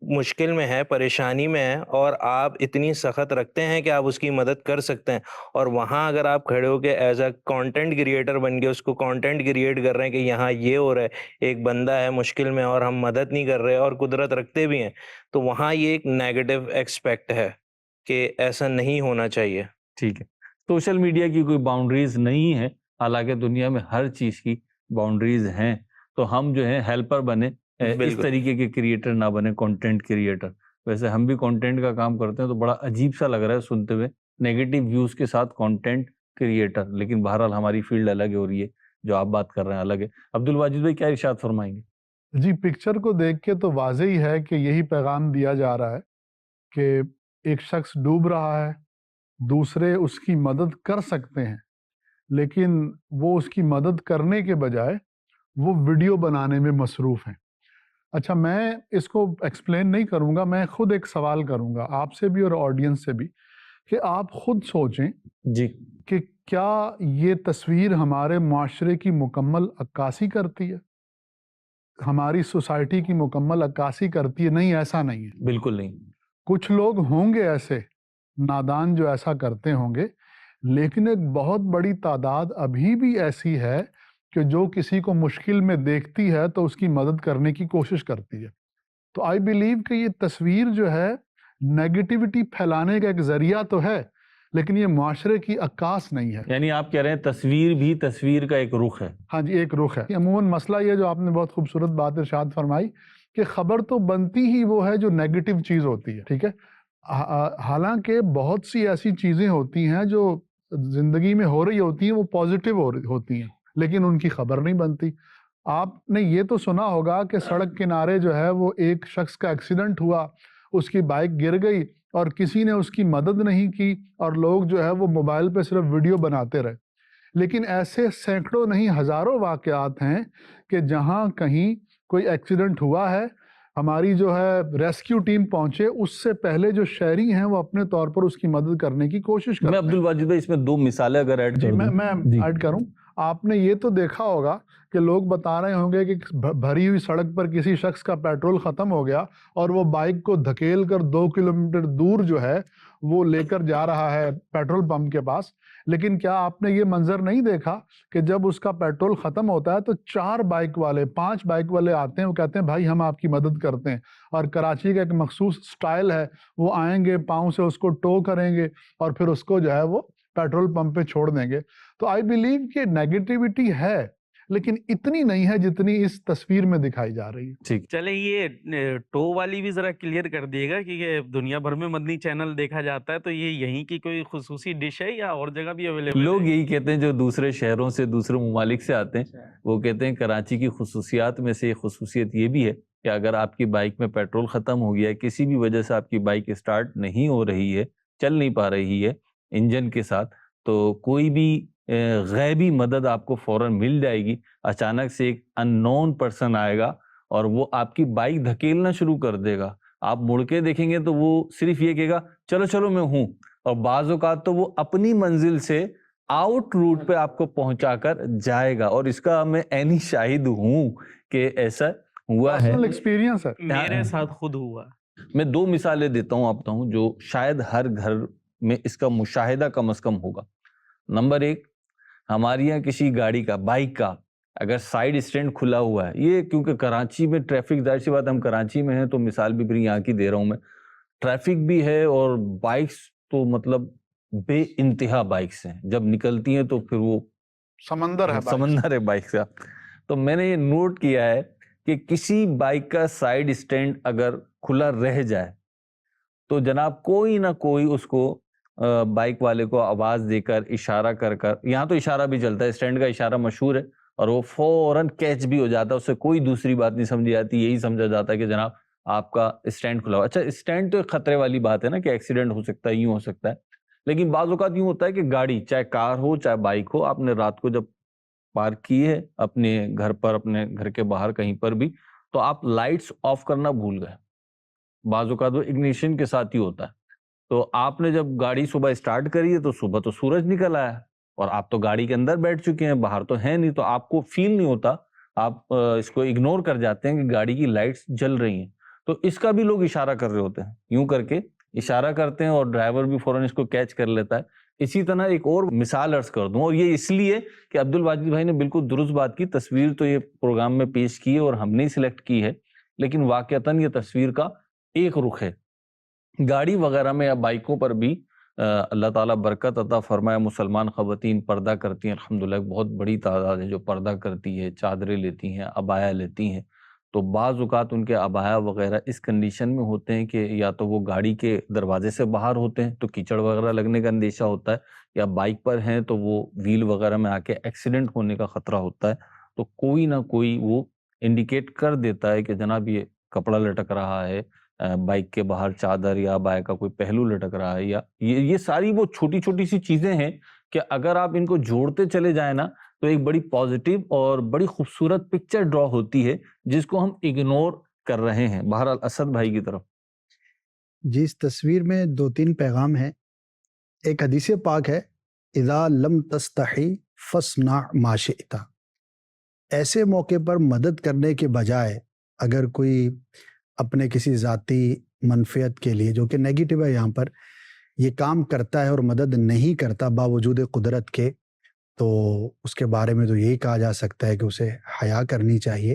[SPEAKER 1] مشکل میں ہے، پریشانی میں ہے، اور آپ اتنی سخت رکھتے ہیں کہ آپ اس کی مدد کر سکتے ہیں، اور وہاں اگر آپ کھڑے ہو کے ایز اے کانٹینٹ کریٹر بن کے اس کو کانٹینٹ کریٹ کر رہے ہیں کہ یہاں یہ ہو رہا ہے، ایک بندہ ہے مشکل میں اور ہم مدد نہیں کر رہے اور قدرت رکھتے بھی ہیں، تو وہاں یہ ایک نیگیٹو ایکسپیکٹ ہے کہ ایسا نہیں ہونا چاہیے۔
[SPEAKER 2] ٹھیک ہے، سوشل میڈیا کی کوئی باؤنڈریز نہیں ہے، حالانکہ دنیا میں ہر چیز کی باؤنڈریز ہیں، تو ہم جو ہے ہیلپر بنے، اس
[SPEAKER 1] بالکل
[SPEAKER 2] طریقے کے کریٹر نہ بنے، کنٹینٹ کریٹر۔ ویسے ہم بھی کنٹینٹ کا کام کرتے ہیں تو بڑا عجیب سا لگ رہا ہے سنتے ہوئے، نیگیٹو ویوز کے ساتھ کنٹینٹ کریٹر، لیکن بہرحال ہماری فیلڈ الگ ہو رہی ہے، جو آپ بات کر رہے ہیں الگ ہے۔ عبد الواجد بھائی کیا ارشاد فرمائیں گے؟
[SPEAKER 5] جی، پکچر کو دیکھ کے تو واضح ہی ہے کہ یہی پیغام دیا جا رہا ہے کہ ایک شخص ڈوب رہا ہے، دوسرے اس کی مدد کر سکتے ہیں، لیکن وہ اس کی مدد کرنے کے بجائے وہ ویڈیو بنانے میں مصروف ہیں۔ اچھا، میں اس کو ایکسپلین نہیں کروں گا، میں خود ایک سوال کروں گا آپ سے بھی اور آڈینس سے بھی، کہ آپ خود سوچیں
[SPEAKER 2] جی
[SPEAKER 5] کہ کیا یہ تصویر ہمارے معاشرے کی مکمل عکاسی کرتی ہے، ہماری سوسائٹی کی مکمل عکاسی کرتی ہے؟ نہیں، ایسا نہیں ہے۔
[SPEAKER 2] بالکل نہیں۔
[SPEAKER 5] کچھ لوگ ہوں گے ایسے نادان جو ایسا کرتے ہوں گے، لیکن ایک بہت بڑی تعداد ابھی بھی ایسی ہے کہ جو کسی کو مشکل میں دیکھتی ہے تو اس کی مدد کرنے کی کوشش کرتی ہے۔ تو آئی بلیو کہ یہ تصویر جو ہے نیگیٹیوٹی پھیلانے کا ایک ذریعہ تو ہے، لیکن یہ معاشرے کی عکاس نہیں ہے۔
[SPEAKER 2] یعنی آپ کہہ رہے ہیں تصویر بھی تصویر کا ایک رخ ہے۔
[SPEAKER 5] ہاں جی، ایک رخ ہے۔ عموماً مسئلہ یہ جو آپ نے بہت خوبصورت بات ارشاد فرمائی کہ خبر تو بنتی ہی وہ ہے جو نیگیٹو چیز ہوتی ہے، ٹھیک ہے؟ حالانکہ بہت سی ایسی چیزیں ہوتی ہیں جو زندگی میں ہو رہی ہوتی ہیں، وہ پازیٹیو ہوتی ہیں، لیکن ان کی خبر نہیں بنتی۔ آپ نے یہ تو سنا ہوگا کہ سڑک کنارے جو ہے وہ ایک شخص کا ایکسیڈنٹ ہوا، اس کی بائک گر گئی اور کسی نے اس کی مدد نہیں کی، اور لوگ جو ہے وہ موبائل پہ صرف ویڈیو بناتے رہے۔ لیکن ایسے سینکڑوں نہیں ہزاروں واقعات ہیں کہ جہاں کہیں کوئی ایکسیڈنٹ ہوا ہے، ہماری جو ہے ریسکیو ٹیم پہنچے، اس سے پہلے جو شہری ہیں وہ اپنے طور پر اس کی مدد کرنے کی کوشش کرتے
[SPEAKER 2] میں
[SPEAKER 5] ہیں۔
[SPEAKER 2] عبد الواجد بھائی اس میں 2 مثالیں اگر ایڈ
[SPEAKER 5] جی،
[SPEAKER 2] کر دوں۔
[SPEAKER 5] میں ایڈ کروں۔ آپ نے یہ تو دیکھا ہوگا کہ لوگ بتا رہے ہوں گے کہ بھری ہوئی سڑک پر کسی شخص کا پیٹرول ختم ہو گیا اور وہ بائک کو دھکیل کر 2 کلومیٹر دور جو ہے وہ لے کر جا رہا ہے پیٹرول پمپ کے پاس، لیکن کیا آپ نے یہ منظر نہیں دیکھا کہ جب اس کا پیٹرول ختم ہوتا ہے تو 4 بائک والے 5 بائک والے آتے ہیں، وہ کہتے ہیں بھائی ہم آپ کی مدد کرتے ہیں، اور کراچی کا ایک مخصوص سٹائل ہے، وہ آئیں گے، پاؤں سے اس کو ٹو کریں گے اور پھر اس کو جو ہے وہ پیٹرول پمپ پہ چھوڑ دیں گے۔ تو آئی بلیو کہ نیگیٹیوٹی ہے، لیکن اتنی نہیں ہے جتنی اس تصویر میں دکھائی جا رہی ہے۔
[SPEAKER 2] ٹھیک،
[SPEAKER 4] چلیں یہ ٹو والی بھی ذرا کلیئر کر دیے گا کہ یہ دنیا بھر میں مدنی چینل دیکھا جاتا ہے، تو یہ یہیں کی کوئی خصوصی ڈش ہے یا اور جگہ بھی اویلیبل؟
[SPEAKER 2] لوگ یہی کہتے ہیں جو دوسرے شہروں سے دوسرے ممالک سے آتے ہیں، وہ کہتے ہیں کراچی کی خصوصیات میں سے ایک خصوصیت یہ بھی ہے کہ اگر آپ کی بائک میں پیٹرول ختم ہو گیا ہے، کسی بھی وجہ سے آپ کی بائک اسٹارٹ نہیں ہو رہی ہے، چل نہیں پا رہی ہے انجن کے ساتھ، تو کوئی بھی غیبی مدد آپ کو فوراً مل جائے گی۔ اچانک سے ایک ان نون پرسن آئے گا اور وہ آپ کی بائک دھکیلنا شروع کر دے گا، آپ مڑ کے دیکھیں گے تو وہ صرف یہ کہے گا چلو چلو میں ہوں، اور بعض اوقات تو وہ اپنی منزل سے آؤٹ روٹ پہ آپ کو پہنچا کر جائے گا، اور اس کا میں عینی شاہد ہوں کہ ایسا ہوا ہے،
[SPEAKER 5] پرسنل ایکسپیرینس ہے۔
[SPEAKER 4] میرے ساتھ خود ہوا۔
[SPEAKER 2] میں 2 مثالیں دیتا ہوں آپ کو جو شاید ہر گھر میں اس کا مشاہدہ کم از کم ہوگا۔ نمبر 1، ہمارے یہاں کسی گاڑی کا، بائک کا اگر سائیڈ اسٹینڈ کھلا ہوا ہے، یہ کیونکہ کراچی میں ٹریفک، ظاہر سی بات ہم کراچی میں ہیں تو مثال بھی پھر یہاں کی دے رہا ہوں میں، ٹریفک بھی ہے اور بائکس تو مطلب بے انتہا بائکس ہیں، جب نکلتی ہیں تو پھر وہ
[SPEAKER 5] سمندر ہے بائک۔
[SPEAKER 2] سمندر ہے بائک کا۔ تو میں نے یہ نوٹ کیا ہے کہ کسی بائک کا سائیڈ اسٹینڈ اگر کھلا رہ جائے تو جناب کوئی نہ کوئی اس کو بائک والے کو آواز دے کر، اشارہ کر کر، یہاں تو اشارہ بھی چلتا ہے، اسٹینڈ کا اشارہ مشہور ہے، اور وہ فوراً کیچ بھی ہو جاتا ہے، اس سے کوئی دوسری بات نہیں سمجھی جاتی، یہی سمجھا جاتا ہے کہ جناب آپ کا اسٹینڈ کھلا ہوا۔ اچھا، اسٹینڈ تو ایک خطرے والی بات ہے نا کہ ایکسیڈنٹ ہو سکتا ہے، یوں ہو سکتا ہے، لیکن بعض اوقات یوں ہوتا ہے کہ گاڑی، چاہے کار ہو چاہے بائک ہو، آپ نے رات کو جب پارک کی ہے اپنے گھر پر، اپنے گھر کے باہر کہیں پر بھی، تو آپ لائٹس آف کرنا بھول گئے، بعض اوقات وہ اگنیشن کے ساتھ ہی ہوتا ہے، تو آپ نے جب گاڑی صبح اسٹارٹ کری ہے تو صبح تو سورج نکل آیا اور آپ تو گاڑی کے اندر بیٹھ چکے ہیں، باہر تو ہیں نہیں، تو آپ کو فیل نہیں ہوتا، آپ اس کو اگنور کر جاتے ہیں کہ گاڑی کی لائٹس جل رہی ہیں، تو اس کا بھی لوگ اشارہ کر رہے ہوتے ہیں، یوں کر کے اشارہ کرتے ہیں اور ڈرائیور بھی فوراً اس کو کیچ کر لیتا ہے۔ اسی طرح ایک اور مثال عرض کر دوں، اور یہ اس لیے کہ عبد الواجد بھائی نے بالکل درست بات کی، تصویر تو یہ پروگرام میں پیش کی ہے اور ہم نے سلیکٹ کی ہے، لیکن واقعتاً یہ تصویر کا ایک رخ ہے۔ گاڑی وغیرہ میں یا بائکوں پر بھی اللہ تعالیٰ برکت عطا فرمائے، مسلمان خواتین پردہ کرتی ہیں، الحمدللہ ایک بہت بڑی تعداد ہے جو پردہ کرتی ہے، چادریں لیتی ہیں، عبایا لیتی ہیں، تو بعض اوقات ان کے عبایا وغیرہ اس کنڈیشن میں ہوتے ہیں کہ یا تو وہ گاڑی کے دروازے سے باہر ہوتے ہیں تو کیچڑ وغیرہ لگنے کا اندیشہ ہوتا ہے، یا بائک پر ہیں تو وہ ویل وغیرہ میں آ کے ایکسیڈنٹ ہونے کا خطرہ ہوتا ہے، تو کوئی نہ کوئی وہ انڈیکیٹ کر دیتا ہے کہ جناب یہ کپڑا لٹک رہا ہے، بائک کے باہر چادر یا عبایا کا کوئی پہلو لٹک رہا ہے، یا یہ ساری وہ چھوٹی چھوٹی سی چیزیں ہیں کہ اگر آپ ان کو جوڑتے چلے جائیں نا تو ایک بڑی پازیٹیو اور بڑی خوبصورت پکچر ڈرا ہوتی ہے جس کو ہم اگنور کر رہے ہیں. بہرحال اسد بھائی کی طرف.
[SPEAKER 3] جی اس تصویر میں 2-3 پیغام ہیں. ایک حدیث پاک ہے، اذا لم تستحی فاصنع ما شئت. ایسے موقع پر مدد کرنے کے بجائے اگر کوئی اپنے کسی ذاتی منفعت کے لیے، جو کہ نیگیٹو ہے یہاں پر، یہ کام کرتا ہے اور مدد نہیں کرتا باوجود قدرت کے، تو اس کے بارے میں تو یہی کہا جا سکتا ہے کہ اسے حیا کرنی چاہیے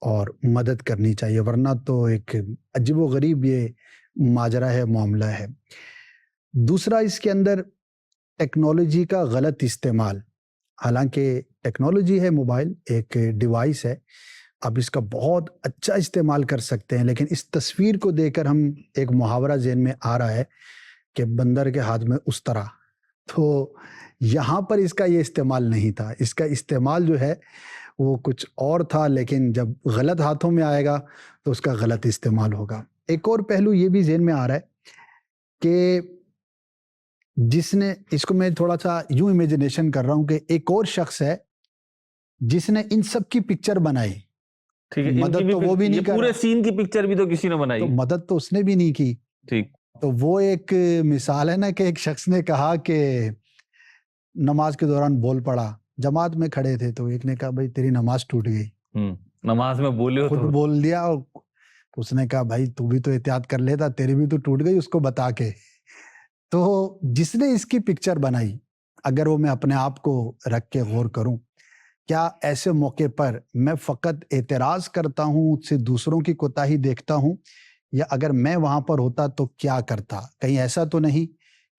[SPEAKER 3] اور مدد کرنی چاہیے، ورنہ تو ایک عجیب و غریب یہ ماجرا ہے، معاملہ ہے. دوسرا اس کے اندر ٹیکنالوجی کا غلط استعمال. حالانکہ ٹیکنالوجی ہے، موبائل ایک ڈیوائس ہے، آپ اس کا بہت اچھا استعمال کر سکتے ہیں، لیکن اس تصویر کو دیکھ کر ہم ایک محاورہ ذہن میں آ رہا ہے کہ بندر کے ہاتھ میں استرا. تو یہاں پر اس کا یہ استعمال نہیں تھا، اس کا استعمال جو ہے وہ کچھ اور تھا، لیکن جب غلط ہاتھوں میں آئے گا تو اس کا غلط استعمال ہوگا. ایک اور پہلو یہ بھی ذہن میں آ رہا ہے کہ جس نے اس کو، میں تھوڑا سا یوں امیجنیشن کر رہا ہوں کہ ایک اور شخص ہے جس نے ان سب کی پکچر بنائی.
[SPEAKER 2] ٹھیک ہے،
[SPEAKER 3] مدد تو وہ بھی نہیں کر
[SPEAKER 2] پورے
[SPEAKER 3] رہا،
[SPEAKER 2] سین کی پکچر بھی تو کسی نے بنائی.
[SPEAKER 3] تو مدد تو اس نے بھی نہیں کی.
[SPEAKER 2] ٹھیک.
[SPEAKER 3] تو وہ ایک مثال ہے نا کہ ایک شخص نے کہا کہ نماز کے دوران بول پڑا، جماعت میں کھڑے تھے تو ایک نے کہا بھائی تیری نماز ٹوٹ گئی.
[SPEAKER 2] نماز میں بولے ہو
[SPEAKER 3] خود
[SPEAKER 2] تو
[SPEAKER 3] بول دیا، تو اس نے کہا بھائی تو بھی تو احتیاط کر لیتا، تیری بھی تو ٹوٹ گئی اس کو بتا کے. تو جس نے اس کی پکچر بنائی، اگر وہ میں اپنے آپ کو رکھ کے غور کروں، کیا ایسے موقع پر میں فقط اعتراض کرتا ہوں، اس سے دوسروں کی کوتاہی دیکھتا ہوں، یا اگر میں وہاں پر ہوتا تو کیا کرتا؟ کہیں ایسا تو نہیں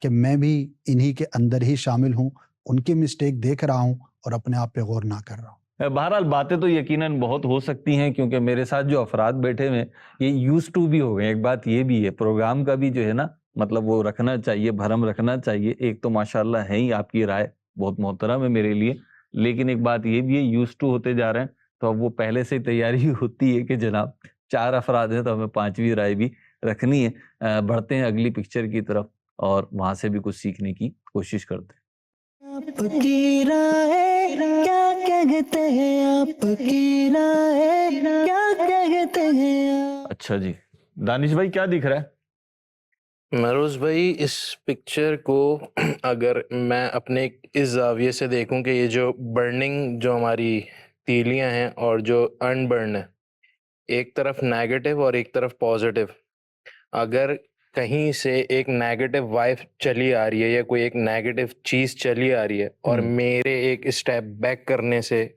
[SPEAKER 3] کہ میں بھی انہی کے اندر ہی شامل ہوں، ان کی مسٹیک دیکھ رہا ہوں اور اپنے آپ پہ غور نہ کر رہا ہوں.
[SPEAKER 2] بہرحال باتیں تو یقیناً بہت ہو سکتی ہیں، کیونکہ میرے ساتھ جو افراد بیٹھے ہوئے یہ یوز ٹو بھی ہو گئے. ایک بات یہ بھی ہے، پروگرام کا بھی جو ہے نا مطلب وہ رکھنا چاہیے، بھرم رکھنا چاہیے. ایک تو ماشاءاللہ ہے ہی آپ کی رائے بہت محترم ہے میرے لیے، لیکن ایک بات یہ بھی ہے یوز ٹو ہوتے جا رہے ہیں تو اب وہ پہلے سے تیاری ہوتی ہے کہ جناب 4 افراد ہیں تو ہمیں 5ویں رائے بھی رکھنی ہے. بڑھتے ہیں اگلی پکچر کی طرف اور وہاں سے بھی کچھ سیکھنے کی کوشش کرتے ہیں.
[SPEAKER 6] آپ کی رائے کیا کہتے ہیں، آپ کی رائے کیا کہتے ہیں آپ.
[SPEAKER 2] اچھا جی، دانش بھائی کیا دکھ رہا ہے؟
[SPEAKER 1] مہروز بھائی اس پکچر کو اگر میں اپنے اس زاویے سے دیکھوں کہ یہ جو برننگ جو ہماری تیلیاں ہیں اور جو ان برن ہے، ایک طرف نیگیٹو اور ایک طرف پازیٹیو، اگر کہیں سے ایک نیگیٹو وائف چلی آ رہی ہے یا کوئی ایک نیگیٹو چیز چلی آ رہی ہے اور میرے ایک اسٹیپ بیک کرنے سے،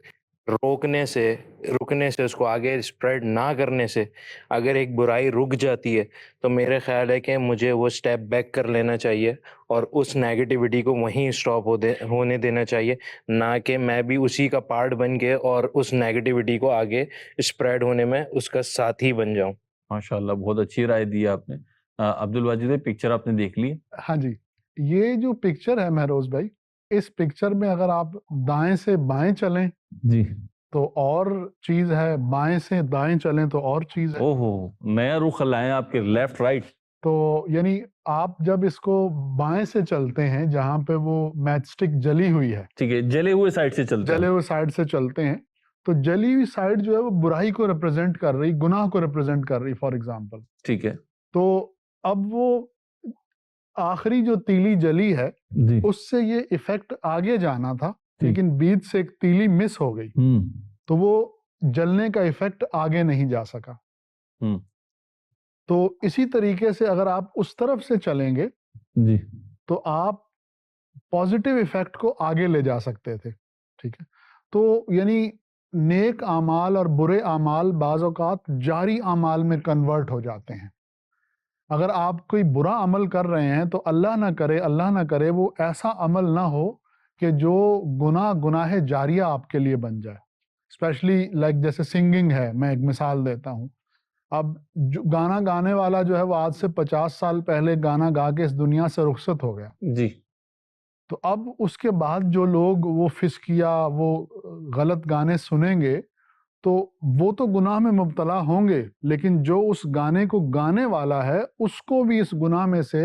[SPEAKER 1] رکنے سے اس کو آگے اسپریڈ نہ کرنے سے اگر ایک برائی رک جاتی ہے تو میرے خیال ہے کہ مجھے وہ اسٹیپ بیک کر لینا چاہیے اور اس نیگیٹیوٹی کو وہیں اسٹاپ ہونے دینا چاہیے، نہ کہ میں بھی اسی کا پارٹ بن کے اور اس نیگیٹیوٹی کو آگے اسپریڈ ہونے میں اس کا ساتھی بن جاؤں.
[SPEAKER 2] ماشاءاللہ بہت اچھی رائے دی آپ نے. عبدالواجد بھائی پکچر آپ نے دیکھ لی؟
[SPEAKER 5] ہاں جی، یہ جو پکچر ہے مہروز بھائی، اس پکچر میں اگر آپ دائیں سے بائیں چلیں
[SPEAKER 2] جی
[SPEAKER 5] تو اور چیز ہے، بائیں سے دائیں چلیں تو اور چیز ہے.
[SPEAKER 2] اوہو، نیا رخ لائیں آپ کے، لیفٹ رائٹ.
[SPEAKER 5] تو یعنی آپ جب اس کو بائیں سے چلتے ہیں جہاں پہ وہ میچ سٹک جلی ہوئی ہے،
[SPEAKER 2] ٹھیک ہے، جلے ہوئے سائڈ سے چلتے
[SPEAKER 5] جلے
[SPEAKER 2] ہیں.
[SPEAKER 5] ہوئے سائڈ سے چلتے ہیں، تو جلی ہوئی سائڈ جو ہے وہ برائی کو ریپرزینٹ کر رہی، گناہ کو ریپرزینٹ کر رہی فار ایگزامپل.
[SPEAKER 2] ٹھیک ہے
[SPEAKER 5] تو اب وہ آخری جو تیلی جلی ہے
[SPEAKER 2] جی.
[SPEAKER 5] اس سے یہ ایفیکٹ آگے جانا تھا، لیکن بیچ سے ایک تیلی مس ہو گئی تو وہ جلنے کا ایفیکٹ آگے نہیں جا سکا. تو اسی طریقے سے اگر آپ اس طرف سے چلیں گے
[SPEAKER 2] جی
[SPEAKER 5] تو آپ پازیٹیو ایفیکٹ کو آگے لے جا سکتے تھے. ٹھیک ہے، تو یعنی نیک اعمال اور برے اعمال بعض اوقات جاری اعمال میں کنورٹ ہو جاتے ہیں. اگر آپ کوئی برا عمل کر رہے ہیں تو اللہ نہ کرے وہ ایسا عمل نہ ہو کہ جو گناہ جاریہ آپ کے لیے بن جائے. اسپیشلی لائک جیسے سنگنگ ہے، میں ایک مثال دیتا ہوں. اب جو گانا گانے والا جو ہے وہ آج سے 50 سال پہلے گانا گا کے اس دنیا سے رخصت ہو گیا.
[SPEAKER 2] جی.
[SPEAKER 5] تو اب اس کے بعد جو لوگ وہ فسقیہ، وہ غلط گانے سنیں گے تو وہ تو گناہ میں مبتلا ہوں گے، لیکن جو اس گانے کو گانے والا ہے اس کو بھی اس گناہ میں سے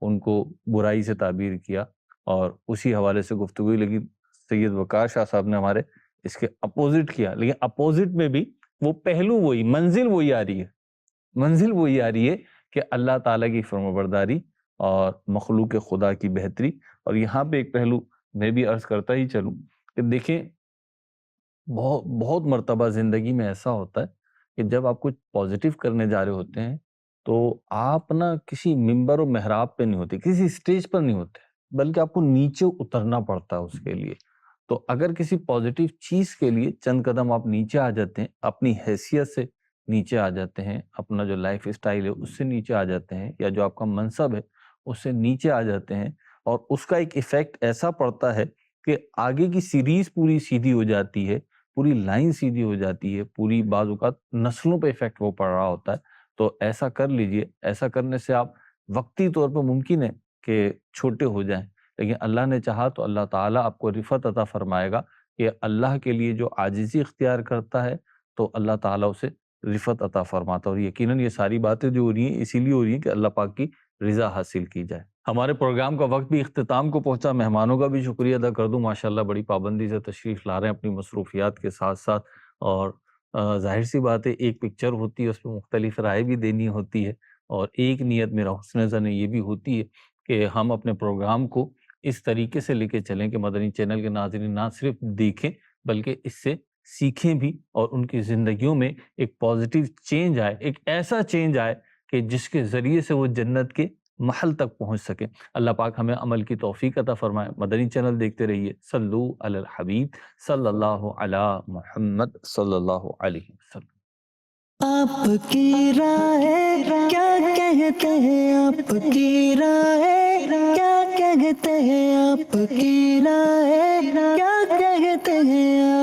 [SPEAKER 2] ان کو برائی سے تعبیر کیا اور اسی حوالے سے گفتگو، لیکن سید وقار شاہ صاحب نے ہمارے اس کے اپوزٹ کیا، لیکن اپوزٹ میں بھی وہ پہلو وہی، منزل وہی آ رہی ہے، منزل وہی آ رہی ہے کہ اللہ تعالیٰ کی فرمانبرداری اور مخلوق خدا کی بہتری۔ اور یہاں پہ ایک پہلو میں بھی عرض کرتا ہی چلوں کہ دیکھیں بہت مرتبہ زندگی میں ایسا ہوتا ہے کہ جب آپ کچھ پازیٹیو کرنے جا رہے ہوتے ہیں تو آپ نا کسی ممبر و محراب پہ نہیں ہوتے، کسی اسٹیج پر نہیں ہوتے، بلکہ آپ کو نیچے اترنا پڑتا ہے اس کے لیے۔ تو اگر کسی پازیٹیو چیز کے لیے چند قدم آپ نیچے آ جاتے ہیں، اپنی حیثیت سے نیچے آ جاتے ہیں، اپنا جو لائف اسٹائل ہے اس سے نیچے آ جاتے ہیں، یا جو آپ کا منصب ہے اس سے نیچے آ جاتے ہیں، اور اس کا ایک ایفیکٹ ایسا پڑتا ہے کہ آگے کی سیریز پوری سیدھی ہو جاتی ہے، پوری لائن سیدھی ہو جاتی ہے، پوری بعض اوقات نسلوں پہ ایفیکٹ وہ پڑ رہا ہوتا ہے۔ تو ایسا کر لیجئے، ایسا کرنے سے آپ وقتی طور پہ ممکن ہے کہ چھوٹے ہو جائیں، لیکن اللہ نے چاہا تو اللہ تعالیٰ آپ کو رفعت عطا فرمائے گا کہ اللہ کے لیے جو عاجزی اختیار کرتا ہے تو اللہ تعالیٰ اسے رفعت عطا فرماتا ہے، اور یقیناً یہ ساری باتیں جو ہو رہی ہیں اسی لیے ہو رہی ہیں کہ اللہ پاک کی رضا حاصل کی جائے۔ ہمارے پروگرام کا وقت بھی اختتام کو پہنچا، مہمانوں کا بھی شکریہ ادا کر دوں، ماشاءاللہ بڑی پابندی سے تشریف لا رہے ہیں اپنی مصروفیات کے ساتھ ساتھ، اور ظاہر سی بات ہے ایک پکچر ہوتی ہے، اس پہ مختلف رائے بھی دینی ہوتی ہے، اور ایک نیت میرا حسن ظن یہ بھی ہوتی ہے کہ ہم اپنے پروگرام کو اس طریقے سے لے کے چلیں کہ مدنی چینل کے ناظرین نہ صرف دیکھیں بلکہ اس سے سیکھیں بھی، اور ان کی زندگیوں میں ایک پازیٹیو چینج آئے، ایک ایسا چینج آئے کہ جس کے ذریعے سے وہ جنت کے محل تک پہنچ سکے۔ اللہ پاک ہمیں عمل کی توفیق عطا فرمائے۔ مدنی چینل دیکھتے رہیے۔ صلو علی الحبیب صلی اللہ علی محمد صلی اللہ علیہ وسلم۔
[SPEAKER 6] آپ کی رائے کیا کہتے ہیں، آپ کی رائے کیا کہتے ہیں، آپ کی رائے کیا کہتے ہیں